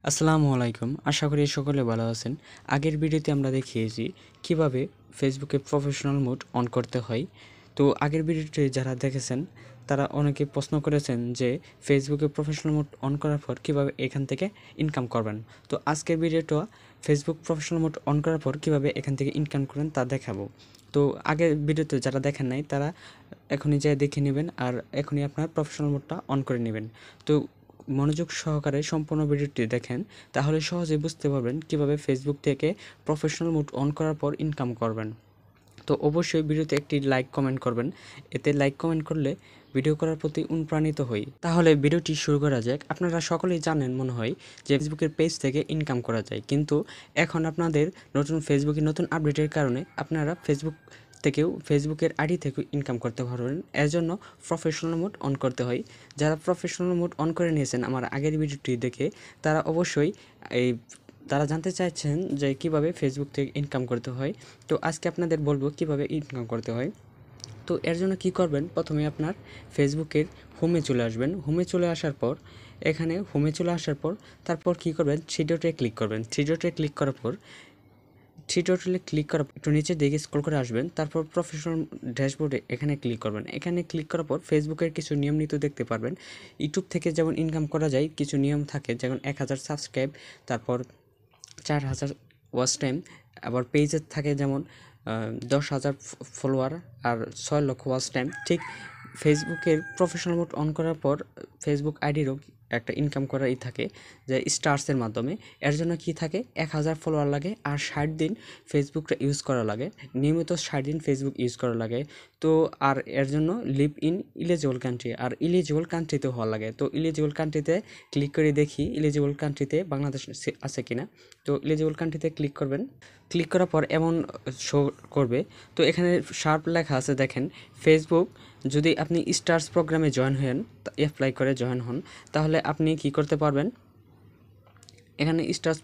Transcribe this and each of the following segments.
আসসালামু আলাইকুম। আশা করি সকলে ভালো আছেন। আগের ভিডিওতে আমরা দেখিয়েছি কিভাবে ফেসবুকে প্রফেশনাল মোড অন করতে হয়। তো আগের ভিডিওটি যারা দেখেছেন তারা অনেকে প্রশ্ন করেছেন যে ফেসবুকে প্রফেশনাল মোড অন করার পর কিভাবে এখান থেকে ইনকাম করবেন। তো আজকের ভিডিওটা ফেসবুক প্রফেশনাল মোড অন করার পর কিভাবে এখান থেকে ইনকাম করেন তা দেখাবো। তো আগের ভিডিওতে যারা দেখেন নাই তারা এখনই যেয়ে দেখে নেবেন আর এখনই আপনার প্রফেশনাল মোডটা অন করে নেবেন। তো মনোযোগ সহকারে সম্পূর্ণ ভিডিওটি দেখেন, তাহলে সহজেই বুঝতে পারবেন কিভাবে ফেসবুক থেকে প্রফেশনাল মোড অন করার পর ইনকাম করবেন। তো অবশ্যই ভিডিওতে একটি লাইক কমেন্ট করবেন। এতে লাইক কমেন্ট করলে ভিডিও করার প্রতি অনুপ্রাণিত হই। তাহলে ভিডিওটি শুরু করা যাক। আপনারা সকলেই জানেন মনে হয় যে ফেসবুকের পেজ থেকে ইনকাম করা যায়, কিন্তু এখন আপনাদের ফেসবুকের নতুন আপডেটের কারণে আপনারা ফেসবুকের আইডি থেকেও ইনকাম করতে পারবেন। এর জন্য প্রফেশনাল মোড অন করতে হয়। যারা প্রফেশনাল মোড অন করে নিয়েছেন আমার আগের ভিডিওটি দেখে, তারা অবশ্যই তারা জানতে চাইছেন যে কিভাবে ফেসবুক থেকে ইনকাম করতে হয়। তো আজকে আপনাদের বলবো কিভাবে ইনকাম করতে হয়। তো এর জন্য কি করবেন, প্রথমে আপনার ফেসবুকের হোমে চলে আসবেন। হোমে চলে আসার পর তারপর কি করবেন, থ্রি ডটে ক্লিক করবেন। থ্রি ডটে ক্লিক করার পর একটু নিচের দিকে স্ক্রল করে আসবেন। তারপর প্রফেশনাল ড্যাশবোর্ডে এখানে ক্লিক করবেন। এখানে ক্লিক করার পর ফেসবুকের কিছু নিয়ম নীতি দেখতে পারবেন। ইউটিউব থেকে যেমন ইনকাম করা যায় কিছু নিয়ম থাকে, যেমন 1000 সাবস্ক্রাইব, তারপর 4000 ওয়াচ টাইম। আবার পেজের থাকে যেমন 10,000 ফলোয়ার আর 6 লক্ষ ওয়াচ টাইম। ঠিক ফেসবুকের প্রফেশনাল মোড অন করার পর ফেসবুক আইডিরও একটা ইনকাম করাই থাকে, যে স্টার্সের মাধ্যমে। এর জন্য কি থাকে, 1000 ফলোয়ার লাগে আর 60 দিন ফেসবুকটা ইউজ করা লাগে, নিয়মিত 60 দিন ফেসবুক ইউজ করা লাগে। তো আর এর জন্য লিভ ইন ইলিজিবল কান্ট্রি আর ইলিজিবল কান্ট্রিতে হওয়া লাগে। তো ইলিজিবল কান্ট্রিতে ক্লিক করে দেখি ইলিজিবল কান্ট্রিতে বাংলাদেশ আছে কিনা। তো ইলিজিবল কান্ট্রিতে ক্লিক করবেন। ক্লিক করার পর এমন শো করবে। তো এখানে শার্প লেখা আছে, দেখেন ফেসবুক যদি আপনি স্টার্স প্রোগ্রামে অ্যাপ্লাই করে জয়েন হন, তাহলে আপনি কি করতে পারবেন। এখানে স্টার্স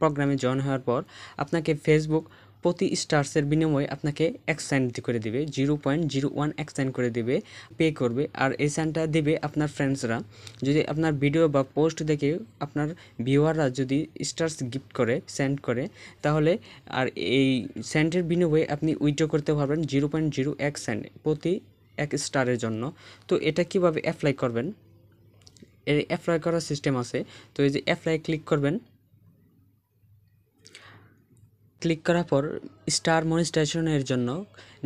প্রোগ্রামে জয়েন হওয়ার পর আপনাকে ফেসবুক প্রতি স্টার্সের বিনিময়ে আপনাকে এক্সচেঞ্জ করে দিবে, 0.01 এক্সচেঞ্জ করে দিবে, পে করবে। আর এই সেন্টটা দিবে আপনার ফ্রেন্ডসরা। যদি আপনার ভিডিও বা পোস্ট দেখে আপনার ভিউয়াররা যদি স্টার্স গিফট করে, সেন্ড করে, তাহলে আর এই সেন্টের বিনিময়ে আপনি উইথড্র করতে পারবেন 0.01 সেন্ট প্রতি এক স্টারের জন্য। তো এটা কিভাবে অ্যাপ্লাই করবেন, এর অ্যাপ্লাই করার সিস্টেম আছে। তো এই যে অ্যাপ্লাই ক্লিক করবেন। ক্লিক করার পর স্টার মনিটাইজেশনের জন্য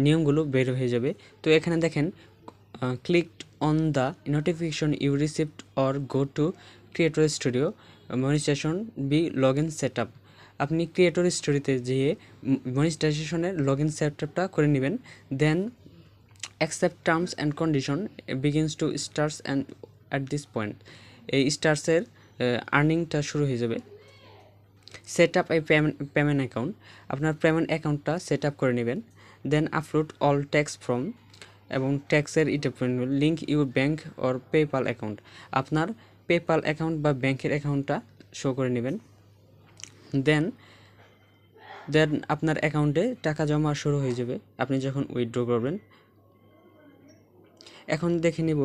নিয়মগুলো বের হয়ে যাবে। তো এখানে দেখেন, click on the notification you received or go to creator studio monetization be log in set up. আপনি ক্রিয়েটর স্টুডিওতে যেয়ে মনিটাইজেশনের লগ ইন সেট আপটা করে নেবেন। Then accept terms and condition begins to stars and at this point. এই স্টার্সের আর্নিংটা শুরু হয়ে যাবে। সেট আপ এই পেমেন্ট অ্যাকাউন্ট, আপনার পেমেন্ট অ্যাকাউন্টটা সেট আপ করে নেবেন। Then upload all tax form এবং ট্যাক্সের link your bank or PayPal account. আপনার পেপাল অ্যাকাউন্ট বা ব্যাংকের অ্যাকাউন্টটা শো করে নেবেন। দেন আপনার অ্যাকাউন্টে টাকা জমা শুরু হয়ে যাবে আপনি যখন উইথড্র করবেন। এখন দেখে নিব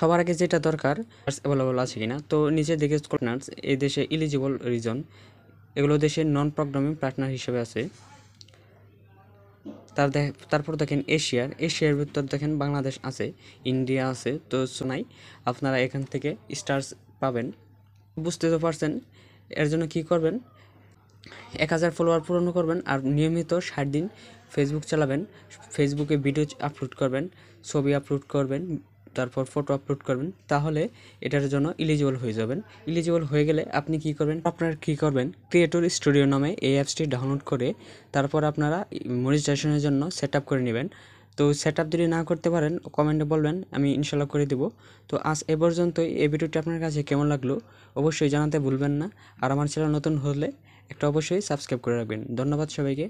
সবার আগে যেটা দরকার, অ্যাভেলেবল আছে কিনা। তো নিচের দিকে স্কটল্যান্ড, এই দেশে ইলিজিবল রিজন, এগুলো দেশের নন প্রোগ্রামিং পার্টনার হিসেবে আছে। তারপর দেখেন এশিয়ার ভিতর দেখেন বাংলাদেশ আছে, ইন্ডিয়া আছে। তো শোনাই আপনারা এখান থেকে স্টার্স পাবেন। বুঝতে তো পারছেন। এর জন্য কি করবেন, 1000 ফলোয়ার পূরণ করবেন আর নিয়মিত 60 দিন ফেসবুক চালাবেন। ফেসবুকে ভিডিও আপলোড করবেন, ছবি আপলোড করবেন, তারপর ফটো আপলোড করবেন, তাহলে এটার জন্য ইলিজিবল হয়ে যাবেন। ইলিজিবল হয়ে গেলে আপনি কি করবেন, ক্রিয়েটর স্টুডিও নামে এই অ্যাপসটি ডাউনলোড করে তারপর আপনারা মনিটাইজেশনের জন্য সেট আপ করে নেবেন। তো সেট আপ যদি না করতে পারেন কমেন্টে বলবেন, আমি ইনশাল্লাহ করে দেবো। তো আজ এ পর্যন্তই। এই ভিডিওটি আপনার কাছে কেমন লাগলো অবশ্যই জানাতে ভুলবেন না। আর আমার চ্যানেল নতুন হলে একটা অবশ্যই সাবস্ক্রাইব করে রাখবেন। ধন্যবাদ সবাইকে।